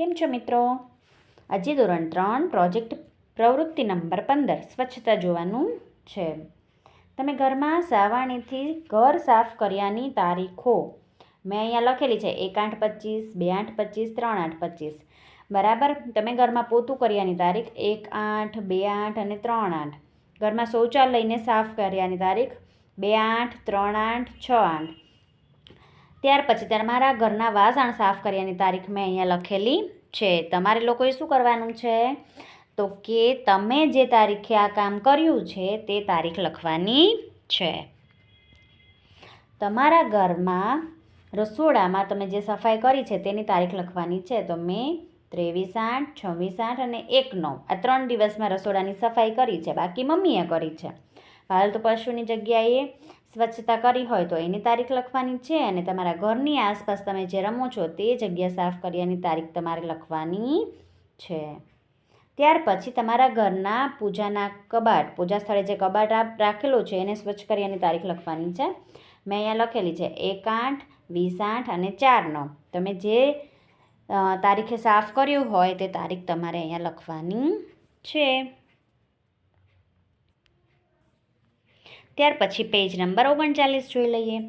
કેમ છો મિત્રો? આજે ધોરણ 3 પ્રોજેક્ટ પ્રવૃત્તિ નંબર 15 સ્વચ્છતા જોવાનું છે. તમે ઘરમાં સાવરણીથી ઘર સાફ કર્યાની તારીખો મેં અહીંયા લખેલી છે 1/8/25, 2/8/25, 3/8/25. બરાબર. તમે ઘરમાં પોતું કર્યાની તારીખ 1/8, 2/8 અને 3/8. ઘરમાં શૌચાલયને સાફ કર્યાની તારીખ 2/8, 3/8, 6/8. ત્યાર પછી તમારા ઘરના વાસણ સાફ કર્યાની તારીખ મેં અહીંયા લખેલી છે. તમારે લોકોએ શું કરવાનું છે તો કે તમે જે તારીખે આ કામ કર્યું છે તે તારીખ લખવાની છે. તમારા ઘરમાં રસોડામાં તમે જે સફાઈ કરી છે તેની તારીખ લખવાની છે. તો મેં 23/8, 26/8 અને 1/9 આ 3 દિવસમાં રસોડાની સફાઈ કરી છે. બાકી મમ્મીએ કરી છે. પાલતુ પશુની જગ્યાએ સ્વચ્છતા કરી હોય તો એની તારીખ લખવાની છે અને તમારા ઘરની આસપાસ તમે જે રમો છો તે જગ્યા સાફ કર્યાની તારીખ તમારે લખવાની છે. ત્યાર પછી તમારા ઘરના પૂજા સ્થળે જે કબાટ રાખેલો છે એને સ્વચ્છ કર્યાની તારીખ લખવાની છે. મેં અહીંયા લખેલી છે 1/8, 20/8 અને 4/9. તમે જે તારીખે સાફ કર્યું હોય તે તારીખ તમારે અહીંયા લખવાની છે. ત્યાર પછી પેજ નંબર 39 જોઈ લઈએ.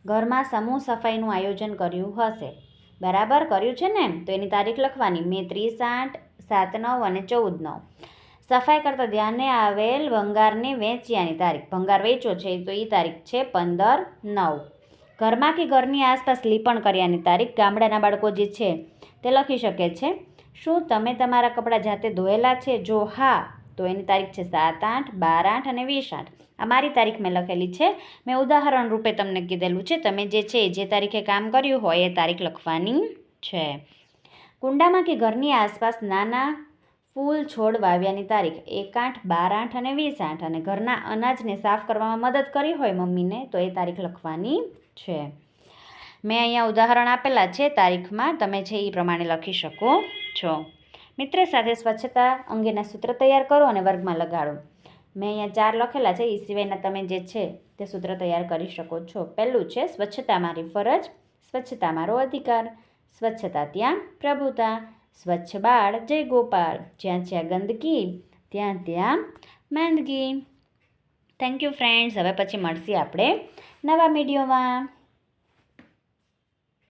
ઘરમાં સમૂહ સફાઈનું આયોજન કર્યું હશે. બરાબર કર્યું છે ને? તો એની તારીખ લખવાની. મેં 30/8, 7/9 અને 14/9. સફાઈ કરતાં ધ્યાને આવેલ ભંગારને વેચ્યાની તારીખ. ભંગાર વેચ્યો છે તો એ તારીખ છે 15/9. ઘરમાં કે ઘરની આસપાસ લીપણ કર્યાની તારીખ. ગામડાના બાળકો જે છે તે લખી શકે છે. શું તમે તમારા કપડાં જાતે ધોયેલા છે? જો હા તો એની તારીખ છે 7/8, 12/8 અને 20/8. આ મારી તારીખ મેં લખેલી છે. મેં ઉદાહરણ રૂપે તમને કીધેલું છે. તમે જે છે જે તારીખે કામ કર્યું હોય એ તારીખ લખવાની છે. કુંડામાં કે ઘરની આસપાસ નાના ફૂલ છોડ વાવ્યાની તારીખ 1/8, 12/8 અને 20/8 અને ઘરના અનાજને સાફ કરવામાં મદદ કરી હોય મમ્મીને તો એ તારીખ લખવાની છે. મેં અહીંયા ઉદાહરણ આપેલા છે તારીખમાં. તમે છે એ પ્રમાણે લખી શકો છો. મિત્ર સાથે સ્વચ્છતા અંગેના સૂત્ર તૈયાર કરો અને વર્ગમાં લગાડો. મેં અહીંયા 4 લખેલા છે. એ સિવાયના તમે જે છે તે સૂત્ર તૈયાર કરી શકો છો. પહેલું છે સ્વચ્છતા મારી ફરજ, સ્વચ્છતા મારો અધિકાર, સ્વચ્છતા ત્યાં પ્રભુતા, સ્વચ્છ બાળ જય ગોપાળ, જ્યાં જ્યાં ગંદકી ત્યાં ત્યાં માંદગી. Thank you friends. હવે પછી મળશે આપણે નવા વિડીયોમાં.